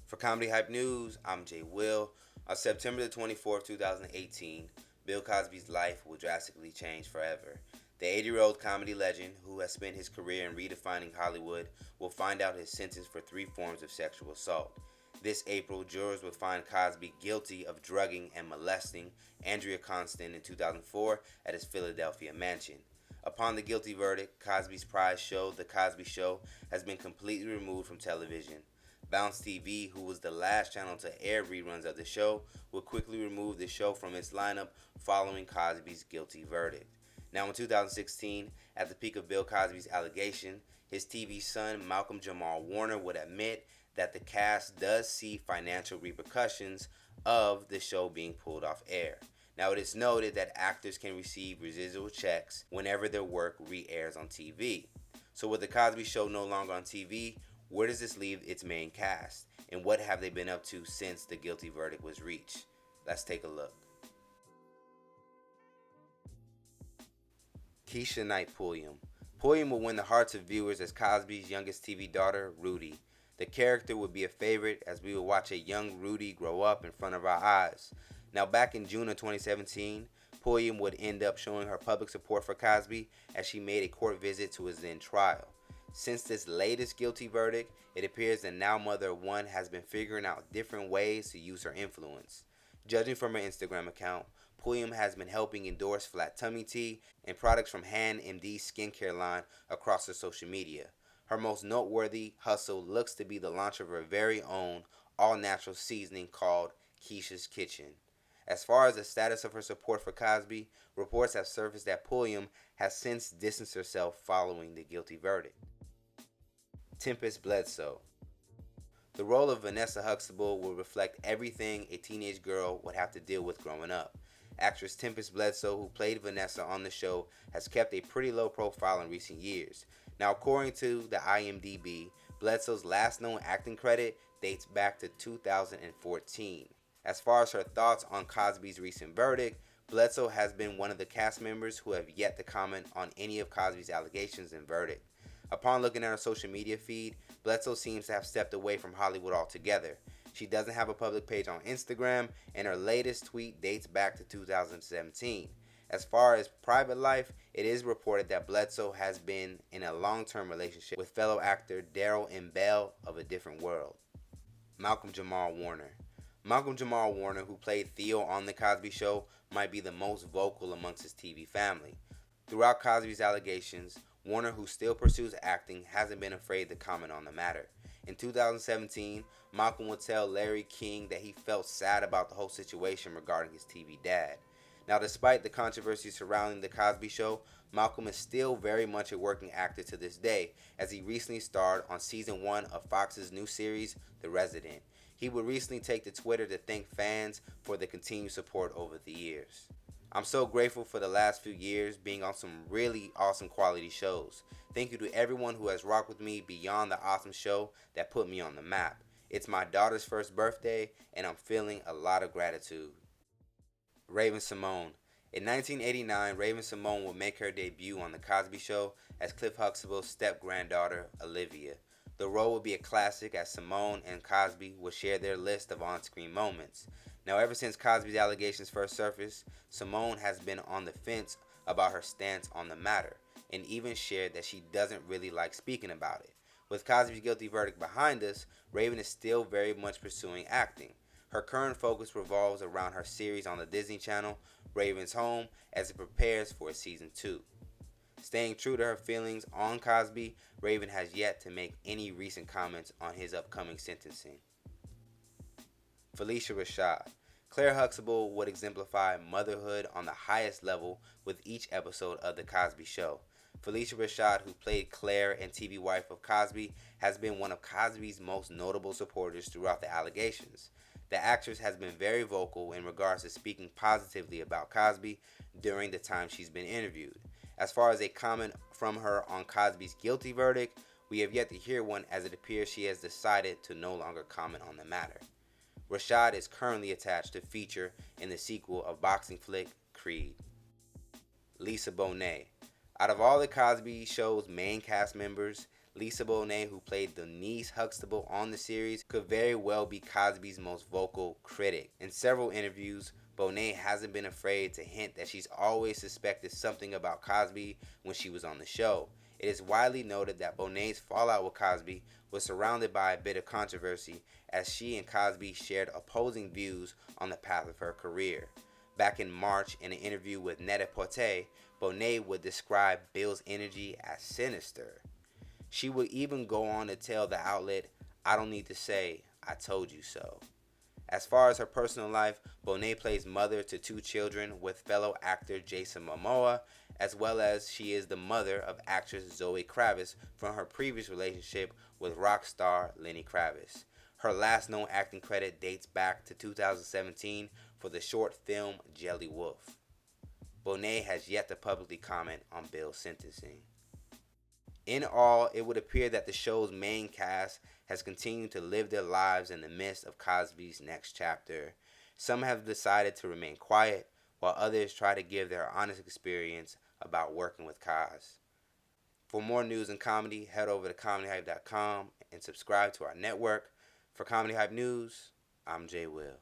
For Comedy Hype News, I'm Jay Will. On September the 24th, 2018, Bill Cosby's life will drastically change forever. The 80-year-old comedy legend, who has spent his career in redefining Hollywood, will find out his sentence for 3 forms of sexual assault. This April, jurors will find Cosby guilty of drugging and molesting Andrea Constand in 2004 at his Philadelphia mansion. Upon the guilty verdict, Cosby's prize show, The Cosby Show, has been completely removed from television. Bounce TV, who was the last channel to air reruns of the show, will quickly remove the show from its lineup following Cosby's guilty verdict. Now in 2016, at the peak of Bill Cosby's allegation, his TV son, Malcolm Jamal Warner, would admit that the cast does see financial repercussions of the show being pulled off air. Now it is noted that actors can receive residual checks whenever their work re-airs on TV. So with The Cosby Show no longer on TV, where does this leave its main cast? And what have they been up to since the guilty verdict was reached? Let's take a look. Keshia Knight Pulliam. Pulliam will win the hearts of viewers as Cosby's youngest TV daughter, Rudy. The character would be a favorite as we will watch a young Rudy grow up in front of our eyes. Now back in June of 2017, Pulliam would end up showing her public support for Cosby as she made a court visit to his then trial. Since this latest guilty verdict, it appears the now mother of one has been figuring out different ways to use her influence. Judging from her Instagram account, Pulliam has been helping endorse flat tummy tea and products from Han MD's skincare line across her social media. Her most noteworthy hustle looks to be the launch of her very own all-natural seasoning called Keshia's Kitchen. As far as the status of her support for Cosby, reports have surfaced that Pulliam has since distanced herself following the guilty verdict. Tempestt Bledsoe. The role of Vanessa Huxtable will reflect everything a teenage girl would have to deal with growing up. Actress Tempestt Bledsoe, who played Vanessa on the show, has kept a pretty low profile in recent years. Now, according to the IMDb, Bledsoe's last known acting credit dates back to 2014. As far as her thoughts on Cosby's recent verdict, Bledsoe has been one of the cast members who have yet to comment on any of Cosby's allegations and verdict. Upon looking at her social media feed, Bledsoe seems to have stepped away from Hollywood altogether. She doesn't have a public page on Instagram, and her latest tweet dates back to 2017. As far as private life, it is reported that Bledsoe has been in a long-term relationship with fellow actor Daryl M. Bell of A Different World. Malcolm Jamal Warner. Malcolm Jamal Warner, who played Theo on The Cosby Show, might be the most vocal amongst his TV family. Throughout Cosby's allegations, Warner, who still pursues acting, hasn't been afraid to comment on the matter. In 2017, Malcolm would tell Larry King that he felt sad about the whole situation regarding his TV dad. Now, despite the controversy surrounding The Cosby Show, Malcolm is still very much a working actor to this day, as he recently starred on Season 1 of Fox's new series, The Resident. He would recently take to Twitter to thank fans for the continued support over the years. I'm so grateful for the last few years being on some really awesome quality shows. Thank you to everyone who has rocked with me beyond the awesome show that put me on the map. It's my daughter's first birthday, and I'm feeling a lot of gratitude. Raven-Symoné. In 1989, Raven-Symoné would make her debut on The Cosby Show as Cliff Huxtable's step-granddaughter, Olivia. The role would be a classic as Symone and Cosby would share their list of on-screen moments. Now, ever since Cosby's allegations first surfaced, Symone has been on the fence about her stance on the matter, and even shared that she doesn't really like speaking about it. With Cosby's guilty verdict behind us, Raven is still very much pursuing acting. Her current focus revolves around her series on the Disney Channel, Raven's Home, as it prepares for Season 2. Staying true to her feelings on Cosby, Raven has yet to make any recent comments on his upcoming sentencing. Phylicia Rashad. Claire Huxtable would exemplify motherhood on the highest level with each episode of The Cosby Show. Phylicia Rashad, who played Claire and TV wife of Cosby, has been one of Cosby's most notable supporters throughout the allegations. The actress has been very vocal in regards to speaking positively about Cosby during the time she's been interviewed. As far as a comment from her on Cosby's guilty verdict, we have yet to hear one, as it appears she has decided to no longer comment on the matter. Rashad is currently attached to feature in the sequel of boxing flick Creed. Lisa Bonet. Out of all the Cosby Show's main cast members, Lisa Bonet, who played Denise Huxtable on the series, could very well be Cosby's most vocal critic. In several interviews, Bonet hasn't been afraid to hint that she's always suspected something about Cosby when she was on the show. It is widely noted that Bonet's fallout with Cosby was surrounded by a bit of controversy, as she and Cosby shared opposing views on the path of her career. Back in March, in an interview with Net-a-Porter, Bonet would describe Bill's energy as sinister. She would even go on to tell the outlet, "I don't need to say, I told you so." As far as her personal life, Bonet plays mother to 2 children with fellow actor Jason Momoa, as well as she is the mother of actress Zoe Kravitz from her previous relationship with rock star Lenny Kravitz. Her last known acting credit dates back to 2017 for the short film Jelly Wolf. Bonet has yet to publicly comment on Bill's sentencing. In all, it would appear that the show's main cast has continued to live their lives in the midst of Cosby's next chapter. Some have decided to remain quiet, while others try to give their honest experience about working with Cos. For more news and comedy, head over to comedyhype.com and subscribe to our network. For Comedy Hype News, I'm Jay Will.